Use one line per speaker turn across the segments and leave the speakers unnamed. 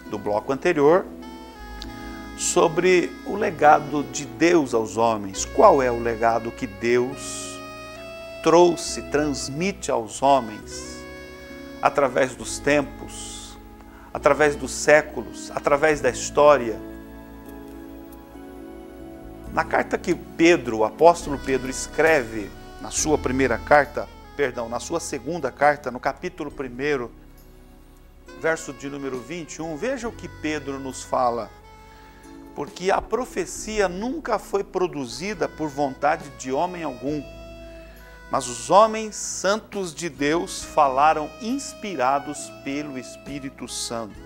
do bloco anterior sobre o legado de Deus aos homens. Qual é o legado que Deus trouxe, transmite aos homens através dos tempos, através dos séculos, através da história? Na carta que Pedro, o apóstolo Pedro, escreve na sua na sua segunda carta, no capítulo 1, verso de número 21, veja o que Pedro nos fala. Porque a profecia nunca foi produzida por vontade de homem algum, mas os homens santos de Deus falaram inspirados pelo Espírito Santo.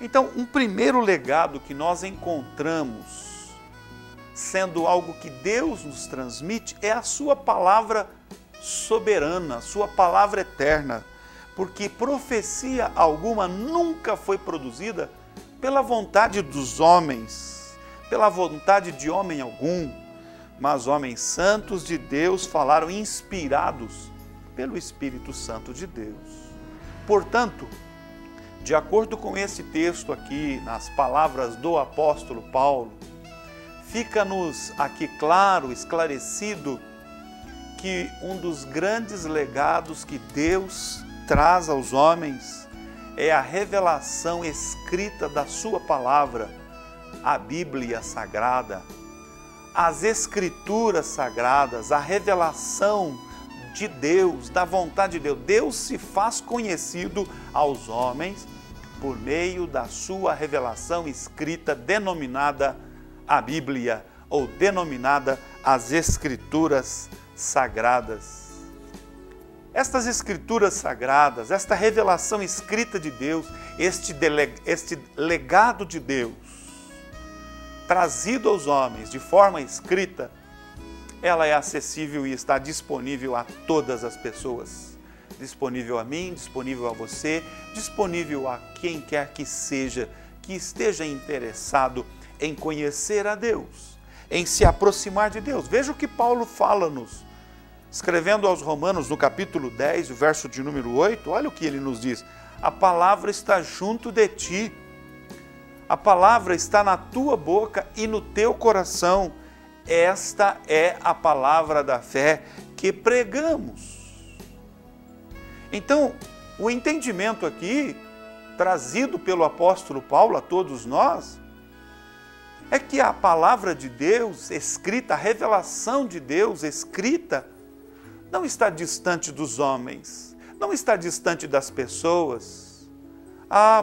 Então, um primeiro legado que nós encontramos, sendo algo que Deus nos transmite, é a sua palavra soberana, sua palavra eterna, porque profecia alguma nunca foi produzida pela vontade dos homens, pela vontade de homem algum, mas homens santos de Deus falaram inspirados pelo Espírito Santo de Deus. Portanto, de acordo com esse texto aqui, nas palavras do apóstolo Paulo, fica-nos aqui claro, esclarecido, que um dos grandes legados que Deus traz aos homens é a revelação escrita da sua palavra, a Bíblia Sagrada, as Escrituras Sagradas, a revelação de Deus, da vontade de Deus. Deus se faz conhecido aos homens por meio da sua revelação escrita, denominada a Bíblia, ou denominada as Escrituras Sagradas. Estas Escrituras Sagradas, esta revelação escrita de Deus, este legado de Deus, trazido aos homens de forma escrita, ela é acessível e está disponível a todas as pessoas. Disponível a mim, disponível a você, disponível a quem quer que seja, que esteja interessado em conhecer a Deus, em se aproximar de Deus. Veja o que Paulo fala-nos, escrevendo aos Romanos, no capítulo 10, o verso de número 8, olha o que ele nos diz: a palavra está junto de ti, a palavra está na tua boca e no teu coração, esta é a palavra da fé que pregamos. Então, o entendimento aqui, trazido pelo apóstolo Paulo a todos nós, é que a palavra de Deus escrita, a revelação de Deus escrita, não está distante dos homens, não está distante das pessoas.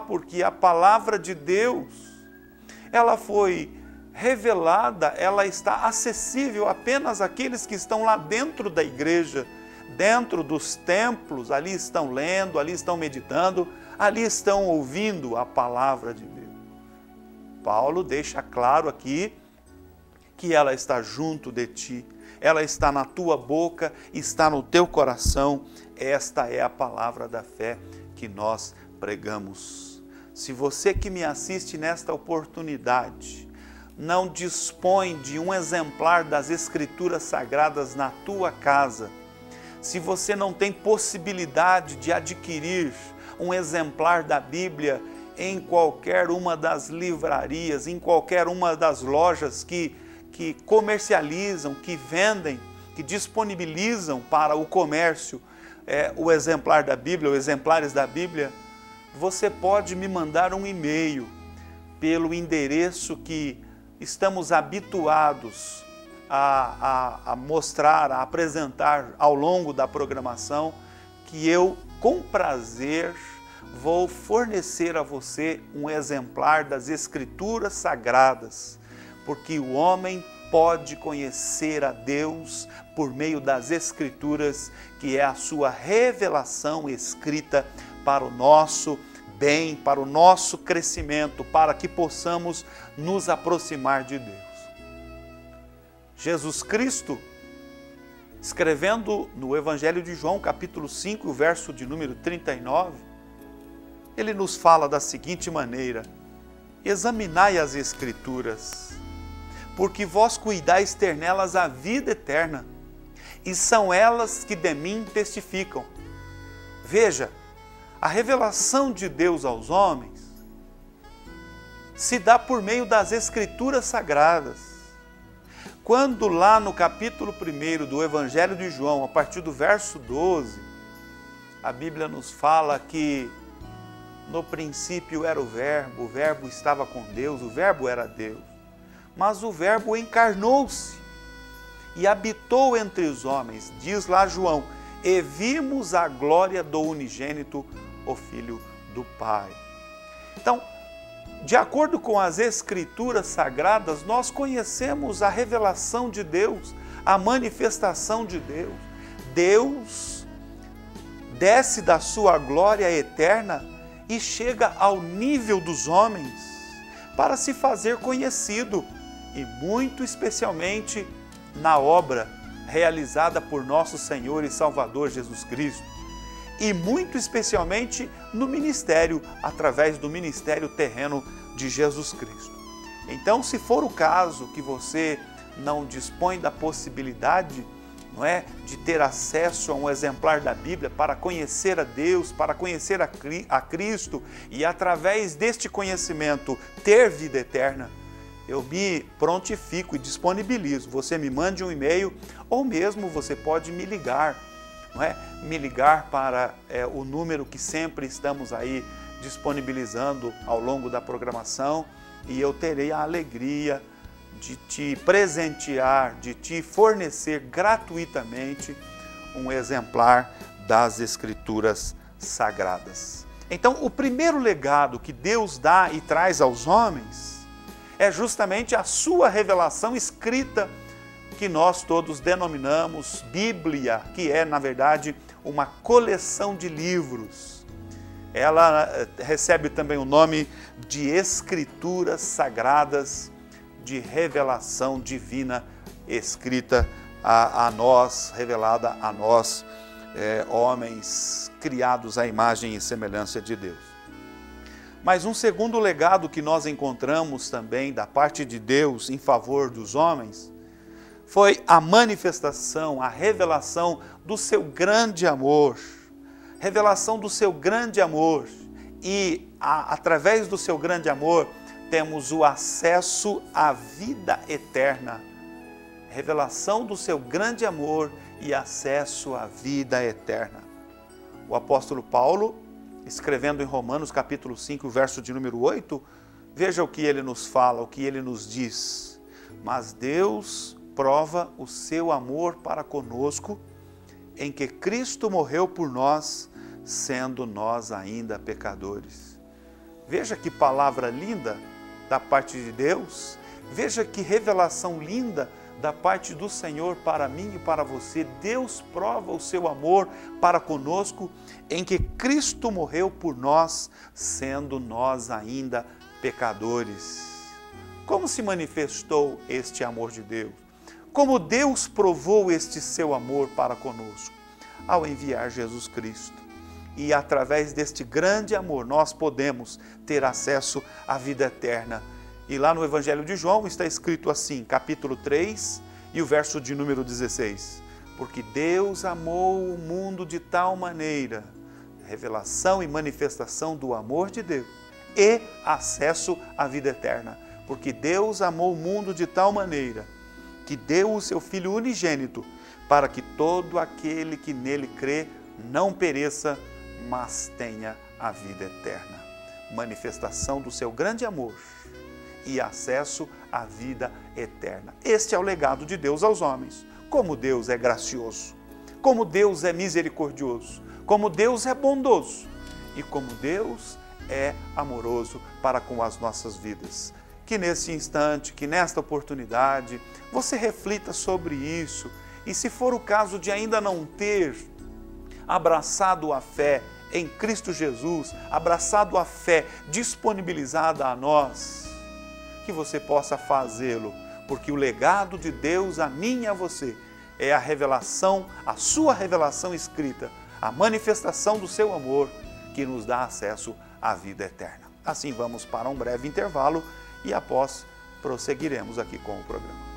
Porque a palavra de Deus, ela foi revelada, ela está acessível apenas àqueles que estão lá dentro da igreja, dentro dos templos, ali estão lendo, ali estão meditando, ali estão ouvindo a palavra de Deus. Paulo deixa claro aqui que ela está junto de ti, ela está na tua boca, está no teu coração. Esta é a palavra da fé que nós pregamos. Se você que me assiste nesta oportunidade não dispõe de um exemplar das Escrituras Sagradas na tua casa, se você não tem possibilidade de adquirir um exemplar da Bíblia em qualquer uma das livrarias, em qualquer uma das lojas que comercializam, que vendem, que disponibilizam para o comércio o exemplar da Bíblia, ou exemplares da Bíblia, você pode me mandar um e-mail pelo endereço que estamos habituados a mostrar, a apresentar ao longo da programação, que eu, com prazer, vou fornecer a você um exemplar das Escrituras Sagradas, porque o homem pode conhecer a Deus por meio das Escrituras, que é a sua revelação escrita para o nosso bem, para o nosso crescimento, para que possamos nos aproximar de Deus. Jesus Cristo, escrevendo no Evangelho de João, capítulo 5, verso de número 39, ele nos fala da seguinte maneira: examinai as Escrituras, porque vós cuidais ter nelas a vida eterna, e são elas que de mim testificam. Veja, A revelação de Deus aos homens se dá por meio das Escrituras Sagradas. Quando lá no capítulo 1 do Evangelho de João, a partir do verso 12, a Bíblia nos fala que no princípio era o Verbo estava com Deus, o Verbo era Deus. Mas o Verbo encarnou-se e habitou entre os homens, diz lá João, e vimos a glória do unigênito, o Filho do Pai. Então, de acordo com as Escrituras Sagradas, nós conhecemos a revelação de Deus, a manifestação de Deus. Deus desce da sua glória eterna e chega ao nível dos homens para se fazer conhecido, e muito especialmente na obra realizada por nosso Senhor e Salvador Jesus Cristo, e muito especialmente no ministério, através do ministério terreno de Jesus Cristo. Então, se for o caso que você não dispõe da possibilidade, não é, de ter acesso a um exemplar da Bíblia para conhecer a Deus, para conhecer a Cristo e através deste conhecimento ter vida eterna, eu me prontifico e disponibilizo. Você me mande um e-mail ou mesmo você pode me ligar, não é? Me ligar para o número que sempre estamos aí disponibilizando ao longo da programação, e eu terei a alegria de te presentear, de te fornecer gratuitamente um exemplar das Escrituras Sagradas. Então, o primeiro legado que Deus dá e traz aos homens é justamente a sua revelação escrita, que nós todos denominamos Bíblia, que é, na verdade, uma coleção de livros. Ela recebe também o nome de Escrituras Sagradas, de revelação divina escrita a nós, revelada a nós, homens criados à imagem e semelhança de Deus. Mas um segundo legado que nós encontramos também da parte de Deus em favor dos homens foi a manifestação, a revelação do seu grande amor. Revelação do seu grande amor. E através do seu grande amor temos o acesso à vida eterna. Revelação do seu grande amor e acesso à vida eterna. O apóstolo Paulo, escrevendo em Romanos capítulo 5, verso de número 8, veja o que ele nos fala, o que ele nos diz. Mas Deus prova o seu amor para conosco, em que Cristo morreu por nós, sendo nós ainda pecadores. Veja que palavra linda da parte de Deus, veja que revelação linda da parte do Senhor para mim e para você. Deus prova o seu amor para conosco, em que Cristo morreu por nós, sendo nós ainda pecadores. Como se manifestou este amor de Deus? Como Deus provou este seu amor para conosco? Ao enviar Jesus Cristo. E através deste grande amor nós podemos ter acesso à vida eterna. E lá no Evangelho de João está escrito assim, capítulo 3 e o verso de número 16. Porque Deus amou o mundo de tal maneira, revelação e manifestação do amor de Deus e acesso à vida eterna. Porque Deus amou o mundo de tal maneira que deu o seu Filho unigênito para que todo aquele que nele crê não pereça, mas tenha a vida eterna. Manifestação do seu grande amor e acesso à vida eterna. Este é o legado de Deus aos homens. Como Deus é gracioso, como Deus é misericordioso, como Deus é bondoso e como Deus é amoroso para com as nossas vidas. Que nesse instante, que nesta oportunidade, você reflita sobre isso e, se for o caso de ainda não ter abraçado a fé em Cristo Jesus, abraçado a fé disponibilizada a nós, que você possa fazê-lo, porque o legado de Deus a mim e a você é a revelação, a sua revelação escrita, a manifestação do seu amor que nos dá acesso à vida eterna. Assim vamos para um breve intervalo e após prosseguiremos aqui com o programa.